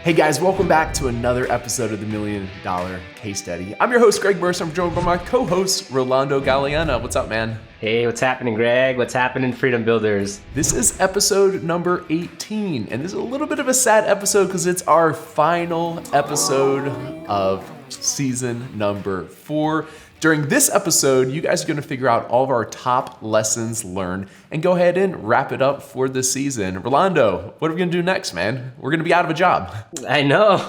Hey guys, welcome back to another episode of the Million Dollar Case Study. I'm your host, Greg Burst. I'm joined by my co-host, Rolando Galeana. What's up, man? Hey, what's happening, Greg? What's happening, Freedom Builders? This is episode number 18, and this is a little bit of a sad episode because it's our final episode of season number 4. During this episode, you guys are going to figure out all of our top lessons learned and go ahead and wrap it up for the season. Rolando, what are we going to do next, man? We're going to be out of a job. I know.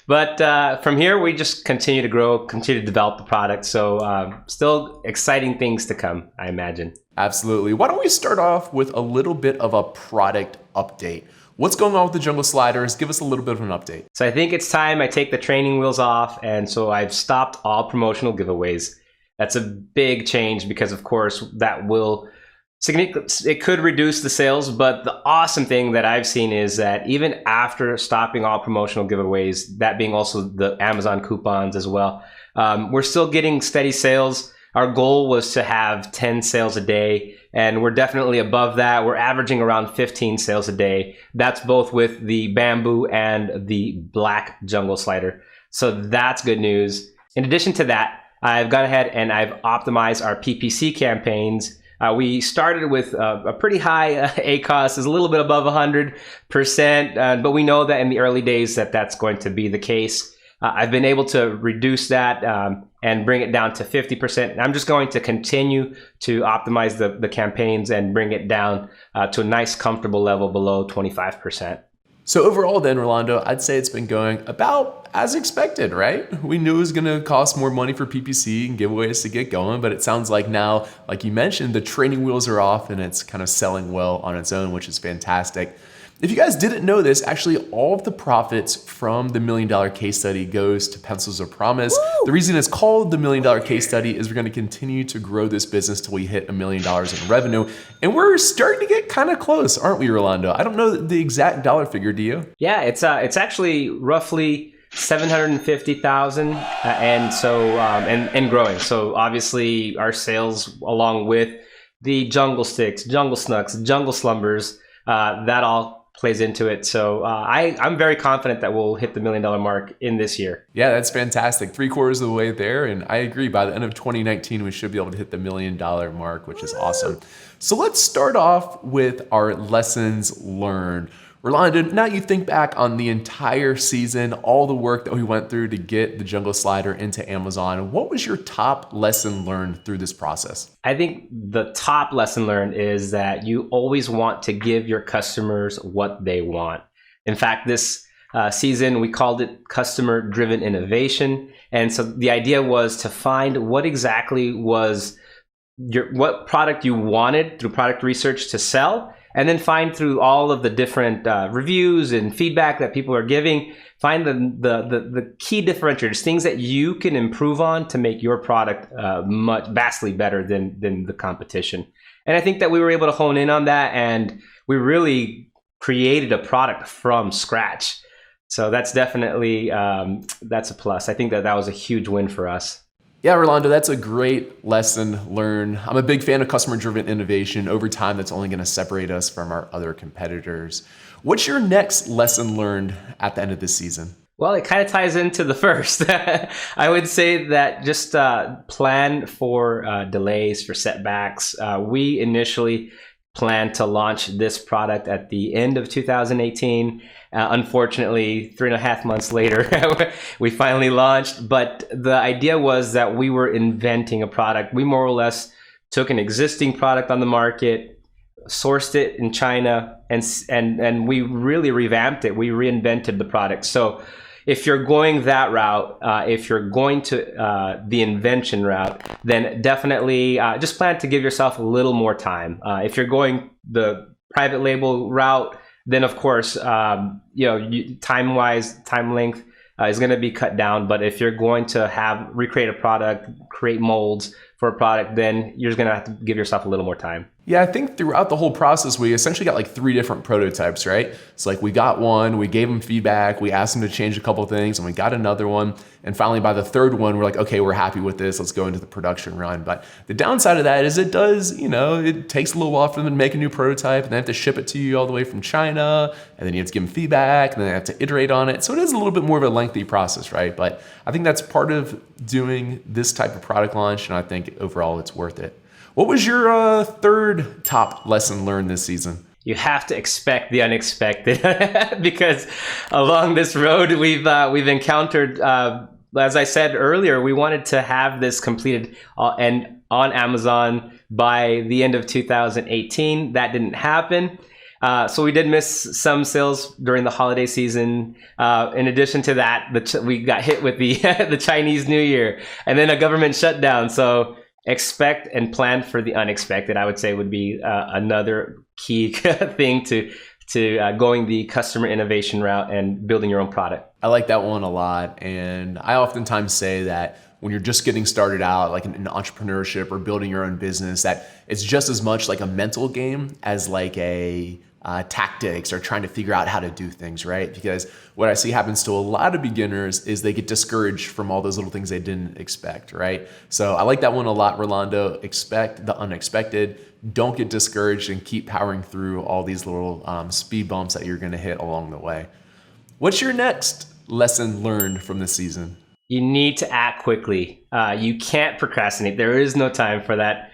But from here, we just continue to grow, continue to develop the product. So still exciting things to come, I imagine. Absolutely. Why don't we start off with a little bit of a product update? What's going on with the Jungle Sliders? Give us a little bit of an update. So I think it's time I take the training wheels off. And so I've stopped all promotional giveaways. That's a big change because, of course, that will it could reduce the sales. But the awesome thing that I've seen is that even after stopping all promotional giveaways, that being also the Amazon coupons as well, we're still getting steady sales. Our goal was to have 10 sales a day, and we're definitely above that. We're averaging around 15 sales a day. That's both with the bamboo and the black jungle slider. So that's good news. In addition to that, I've gone ahead and I've optimized our PPC campaigns. We started with a pretty high ACoS, is a little bit above 100%, but we know that in the early days that's going to be the case. I've been able to reduce that and bring it down to 50%. And I'm just going to continue to optimize the campaigns and bring it down to a nice, comfortable level below 25%. So overall then, Rolando, I'd say it's been going about as expected, right? We knew it was going to cost more money for PPC and giveaways to get going, but it sounds like now, like you mentioned, the training wheels are off and it's kind of selling well on its own, which is fantastic. If you guys didn't know this, actually all of the profits from the $1 Million Case Study goes to Pencils of Promise. Woo! The reason it's called the $1 Million Case Study is we're going to continue to grow this business till we hit $1 million in revenue. And we're starting to get kind of close, aren't we, Rolando? I don't know the exact dollar figure, do you? Yeah, it's actually roughly 750,000 and so and growing. So obviously our sales along with the jungle sticks, jungle snucks, jungle slumbers, that all plays into it. So I'm very confident that we'll hit the $1 million mark in this year. Yeah, that's fantastic. 3/4 of the way there. And I agree, by the end of 2019, we should be able to hit the $1 million mark, which is awesome. So let's start off with our lessons learned. Rolando, now you think back on the entire season, all the work that we went through to get the Jungle Slider into Amazon. What was your top lesson learned through this process? I think the top lesson learned is that you always want to give your customers what they want. In fact, this season, we called it customer-driven innovation. And so the idea was to find what exactly was what product you wanted through product research to sell, and then find through all of the different reviews and feedback that people are giving, find the key differentiators, things that you can improve on to make your product vastly better than the competition. And I think that we were able to hone in on that, and we really created a product from scratch. So that's definitely, that's a plus. I think that was a huge win for us. Yeah, Rolando, that's a great lesson learned. I'm a big fan of customer-driven innovation. Over time, that's only going to separate us from our other competitors. What's your next lesson learned at the end of this season? Well, it kind of ties into the first. I would say that just plan for delays, for setbacks. We initially planned to launch this product at the end of 2018. Unfortunately, 3.5 months later, we finally launched. But the idea was that we were inventing a product. We more or less took an existing product on the market, sourced it in China, and we really revamped it. We reinvented the product. So if you're going that route, if you're going to the invention route, then definitely just plan to give yourself a little more time. If you're going the private label route, then of course, time length is going to be cut down. But if you're going to recreate a product, create molds for a product, then you're just going to have to give yourself a little more time. Yeah, I think throughout the whole process, we essentially got like 3 different prototypes, right? It's like we got one, we gave them feedback, we asked them to change a couple things, and we got another one. And finally, by the 3rd one, we're like, okay, we're happy with this. Let's go into the production run. But the downside of that is it does, it takes a little while for them to make a new prototype, and they have to ship it to you all the way from China, and then you have to give them feedback, and then they have to iterate on it. So it is a little bit more of a lengthy process, right? But I think that's part of doing this type of product launch, and I think overall it's worth it. What was your 3rd top lesson learned this season? You have to expect the unexpected because along this road we've encountered, as I said earlier, we wanted to have this completed and on Amazon by the end of 2018. That didn't happen. So we did miss some sales during the holiday season. In addition to that, we got hit with the the Chinese New Year and then a government shutdown. So expect and plan for the unexpected, I would say, would be another key thing to going the customer innovation route and building your own product. I like that one a lot. And I oftentimes say that when you're just getting started out, like in entrepreneurship or building your own business, that it's just as much like a mental game as like a tactics or trying to figure out how to do things, right? Because what I see happens to a lot of beginners is they get discouraged from all those little things they didn't expect, right? So I like that one a lot, Rolando. Expect the unexpected. Don't get discouraged and keep powering through all these little speed bumps that you're gonna hit along the way. What's your next lesson learned from this season? You need to act quickly. You can't procrastinate. There is no time for that.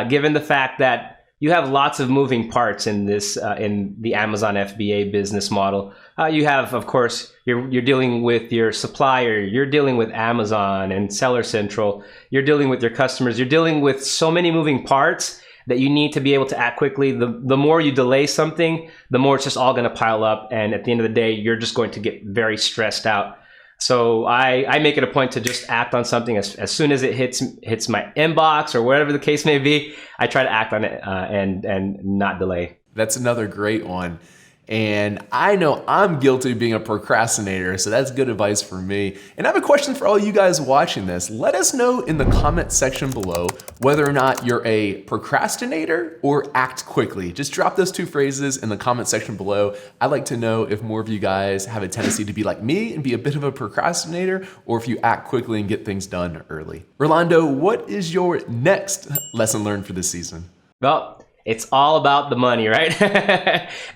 Given the fact that you have lots of moving parts in this, in the Amazon FBA business model. You have, of course, you're dealing with your supplier, you're dealing with Amazon and Seller Central, you're dealing with your customers, you're dealing with so many moving parts that you need to be able to act quickly. The more you delay something, the more it's just all going to pile up. And at the end of the day, you're just going to get very stressed out. So I make it a point to just act on something as soon as it hits my inbox or whatever the case may be. I try to act on it and not delay. That's another great one. And I know I'm guilty of being a procrastinator, so that's good advice for me. And I have a question for all you guys watching this. Let us know in the comment section below whether or not you're a procrastinator or act quickly. Just drop those 2 phrases in the comment section below. I'd like to know if more of you guys have a tendency to be like me and be a bit of a procrastinator, or if you act quickly and get things done early. Rolando, what is your next lesson learned for this season? Well, it's all about the money, right?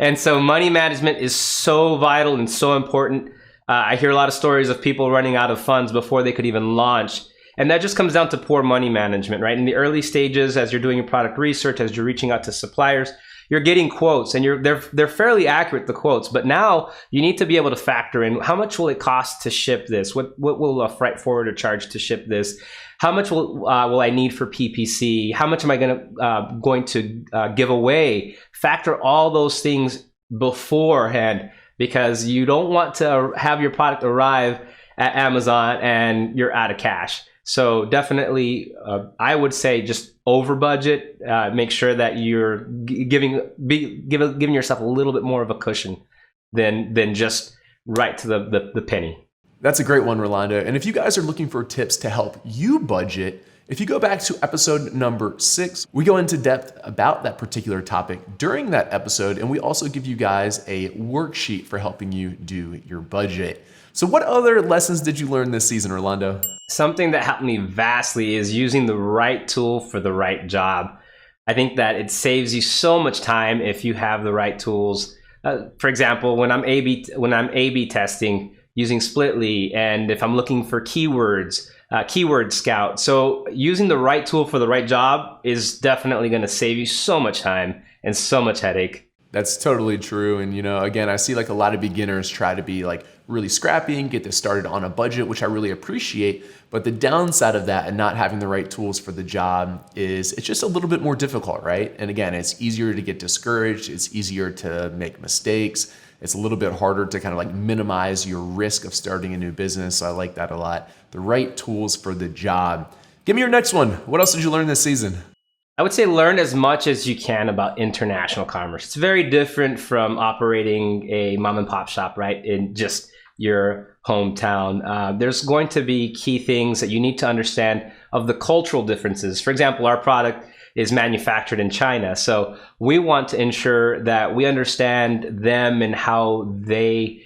And so money management is so vital and so important. I hear a lot of stories of people running out of funds before they could even launch. And that just comes down to poor money management, right? In the early stages, as you're doing your product research, as you're reaching out to suppliers, you're getting quotes and they're fairly accurate, the quotes, but now you need to be able to factor in how much will it cost to ship this? What will a freight forwarder charge to ship this? How much will I need for PPC? How much am I going to give away? Factor all those things beforehand, because you don't want to have your product arrive at Amazon and you're out of cash. So definitely, I would say just over budget. Make sure that you're giving yourself a little bit more of a cushion than just right to the penny. That's a great one, Rolando. And if you guys are looking for tips to help you budget, if you go back to episode number 6, we go into depth about that particular topic during that episode, and we also give you guys a worksheet for helping you do your budget. So what other lessons did you learn this season, Rolando? Something that helped me vastly is using the right tool for the right job. I think that it saves you so much time if you have the right tools. For example, when I'm A/B testing, using Splitly, and if I'm looking for keywords, Keyword Scout. So using the right tool for the right job is definitely going to save you so much time and so much headache. That's totally true. And again, I see like a lot of beginners try to be like really scrappy and get this started on a budget, which I really appreciate. But the downside of that and not having the right tools for the job is it's just a little bit more difficult, right? And again, it's easier to get discouraged. It's easier to make mistakes. It's a little bit harder to kind of like minimize your risk of starting a new business. So I like that a lot. The right tools for the job. Give me your next one. What else did you learn this season? I would say learn as much as you can about international commerce. It's very different from operating a mom and pop shop, right? In just your hometown. There's going to be key things that you need to understand of the cultural differences. For example, our product is manufactured in China. So we want to ensure that we understand them and how they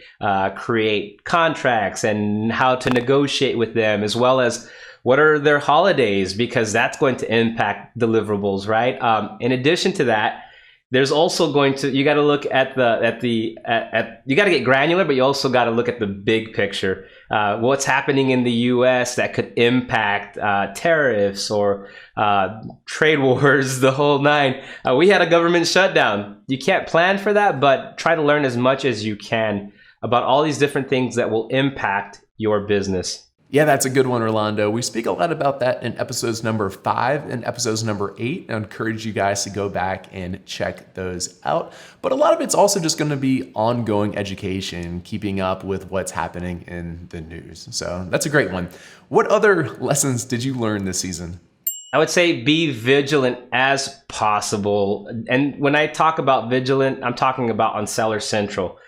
create contracts and how to negotiate with them, as well as what are their holidays, because that's going to impact deliverables, right? In addition to that, there's also you got to look at you got to get granular, but you also got to look at the big picture. What's happening in the U.S. that could impact tariffs or trade wars, the whole nine. We had a government shutdown. You can't plan for that, but try to learn as much as you can about all these different things that will impact your business. Yeah, that's a good one, Rolando. We speak a lot about that in episodes number 5 and episodes number 8. I encourage you guys to go back and check those out. But a lot of it's also just going to be ongoing education, keeping up with what's happening in the news. So that's a great one. What other lessons did you learn this season? I would say be vigilant as possible. And when I talk about vigilant, I'm talking about on Seller Central.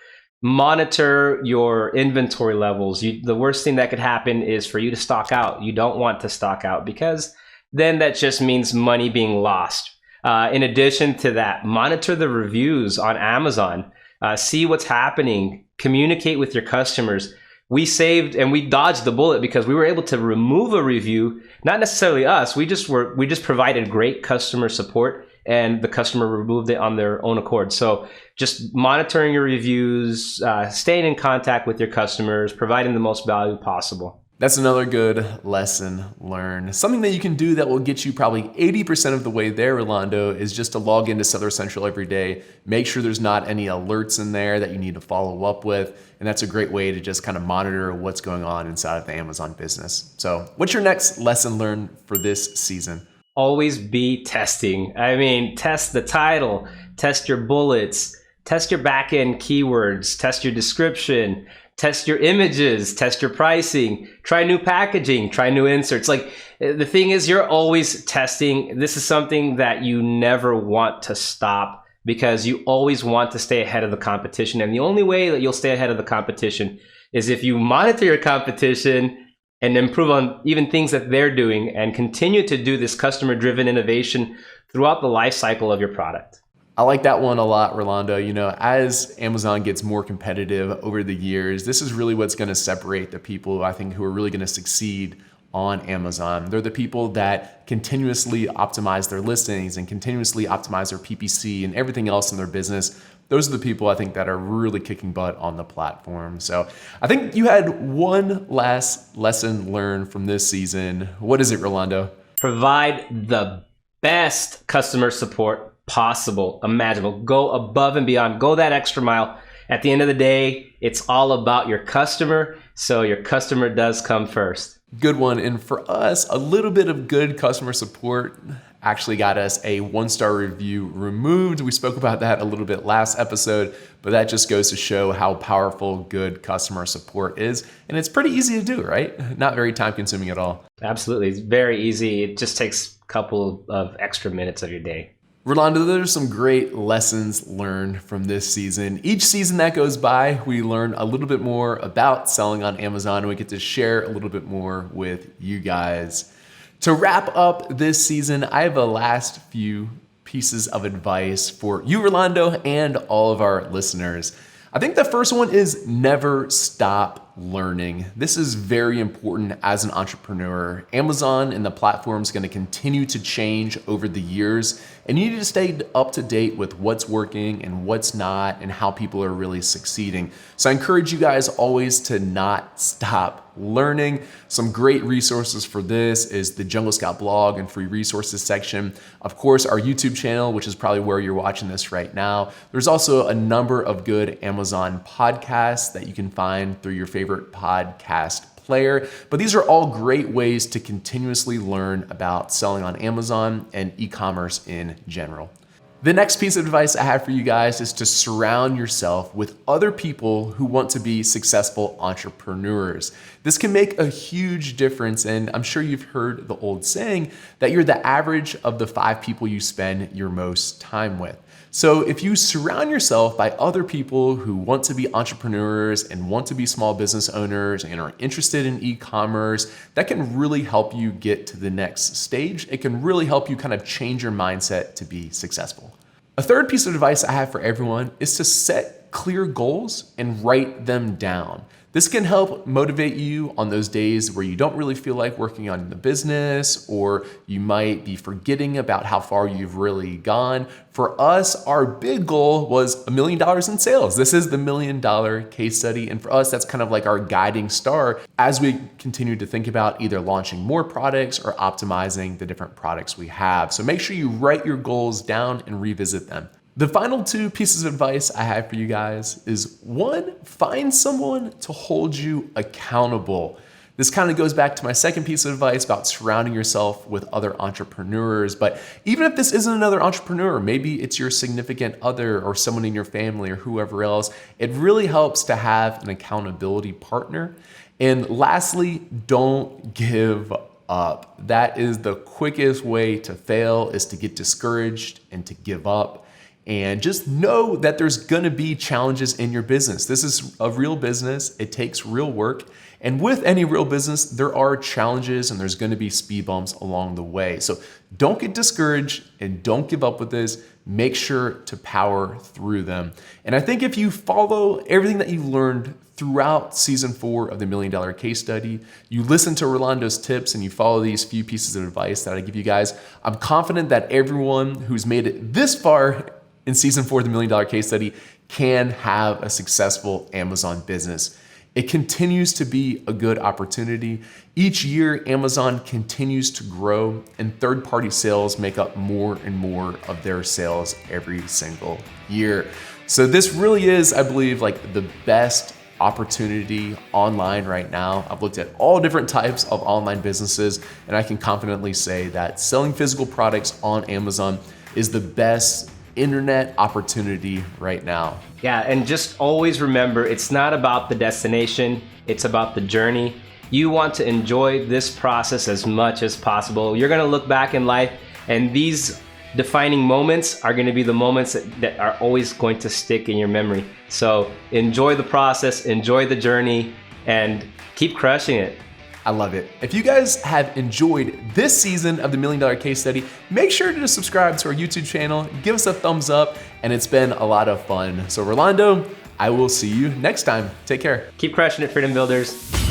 Monitor your inventory levels. The worst thing that could happen is for you to stock out. You don't want to stock out, because then that just means money being lost. In addition to that, monitor the reviews on Amazon. See what's happening. Communicate with your customers. We saved and we dodged the bullet because we were able to remove a review. Not necessarily us. We just provided great customer support, and the customer removed it on their own accord. So just monitoring your reviews, staying in contact with your customers, providing the most value possible. That's another good lesson learned. Something that you can do that will get you probably 80% of the way there, Rolando, is just to log into Seller Central every day. Make sure there's not any alerts in there that you need to follow up with. And that's a great way to just kind of monitor what's going on inside of the Amazon business. So what's your next lesson learned for this season? Always be testing. I mean, test the title, test your bullets, test your back-end keywords, test your description, test your images, test your pricing, try new packaging, try new inserts. Like, the thing is, you're always testing. This is something that you never want to stop, because you always want to stay ahead of the competition. And the only way that you'll stay ahead of the competition is if you monitor your competition and improve on even things that they're doing, and continue to do this customer-driven innovation throughout the life cycle of your product. I like that one a lot, Rolando. You know, as Amazon gets more competitive over the years, this is really what's going to separate the people, I think, who are really going to succeed on Amazon. They're the people that continuously optimize their listings and continuously optimize their PPC and everything else in their business. Those are the people, I think, that are really kicking butt on the platform. So I think you had one last lesson learned from this season. What is it, Rolando? Provide the best customer support possible, imaginable. Go above and beyond. Go that extra mile. At the end of the day, it's all about your customer. So your customer does come first. Good one. And for us, a little bit of good customer support actually got us a 1-star review removed. We spoke about that a little bit last episode, but that just goes to show how powerful good customer support is. And it's pretty easy to do, right? Not very time consuming at all. Absolutely. It's very easy. It just takes a couple of extra minutes of your day. Rolando, there's some great lessons learned from this season. Each season that goes by, we learn a little bit more about selling on Amazon, and we get to share a little bit more with you guys. To wrap up this season, I have a last few pieces of advice for you, Rolando, and all of our listeners. I think the first one is never stop learning. This is very important as an entrepreneur. Amazon and the platform is going to continue to change over the years, and you need to stay up to date with what's working and what's not and how people are really succeeding. So I encourage you guys always to not stop learning. Some great resources for this is the Jungle Scout blog and free resources section. Of course, our YouTube channel, which is probably where you're watching this right now. There's also a number of good Amazon podcasts that you can find through your favorite podcast player. But these are all great ways to continuously learn about selling on Amazon and e-commerce in general. The next piece of advice I have for you guys is to surround yourself with other people who want to be successful entrepreneurs. This can make a huge difference, and I'm sure you've heard the old saying that you're the average of the 5 people you spend your most time with. So if you surround yourself by other people who want to be entrepreneurs and want to be small business owners and are interested in e-commerce, that can really help you get to the next stage. It can really help you kind of change your mindset to be successful. A third piece of advice I have for everyone is to set clear goals and write them down. This can help motivate you on those days where you don't really feel like working on the business, or you might be forgetting about how far you've really gone. For us, our big goal was $1 million in sales. This is the $1 million case study. And for us, that's kind of like our guiding star as we continue to think about either launching more products or optimizing the different products we have. So make sure you write your goals down and revisit them. The final 2 pieces of advice I have for you guys is 1, find someone to hold you accountable. This kind of goes back to my second piece of advice about surrounding yourself with other entrepreneurs. But even if this isn't another entrepreneur, maybe it's your significant other or someone in your family or whoever else, it really helps to have an accountability partner. And lastly, don't give up. That is the quickest way to fail, is to get discouraged and to give up. And just know that there's gonna be challenges in your business. This is a real business. It takes real work. And with any real business, there are challenges and there's gonna be speed bumps along the way. So don't get discouraged and don't give up with this. Make sure to power through them. And I think if you follow everything that you learned throughout season 4 of the $1 Million Case Study, you listen to Rolando's tips and you follow these few pieces of advice that I give you guys, I'm confident that everyone who's made it this far in season 4 of the $1 Million Case Study can have a successful Amazon business. It continues to be a good opportunity. Each year, Amazon continues to grow and third-party sales make up more and more of their sales every single year. So this really is, I believe, like the best opportunity online right now. I've looked at all different types of online businesses, and I can confidently say that selling physical products on Amazon is the best internet opportunity right now. Yeah, and just always remember, it's not about the destination, it's about the journey. You want to enjoy this process as much as possible. You're gonna look back in life, and these defining moments are gonna be the moments that are always going to stick in your memory. So enjoy the process, enjoy the journey, and keep crushing it. I love it. If you guys have enjoyed this season of the $1 Million Case Study, make sure to subscribe to our YouTube channel, give us a thumbs up, and it's been a lot of fun. So Rolando, I will see you next time. Take care. Keep crushing it, Freedom Builders.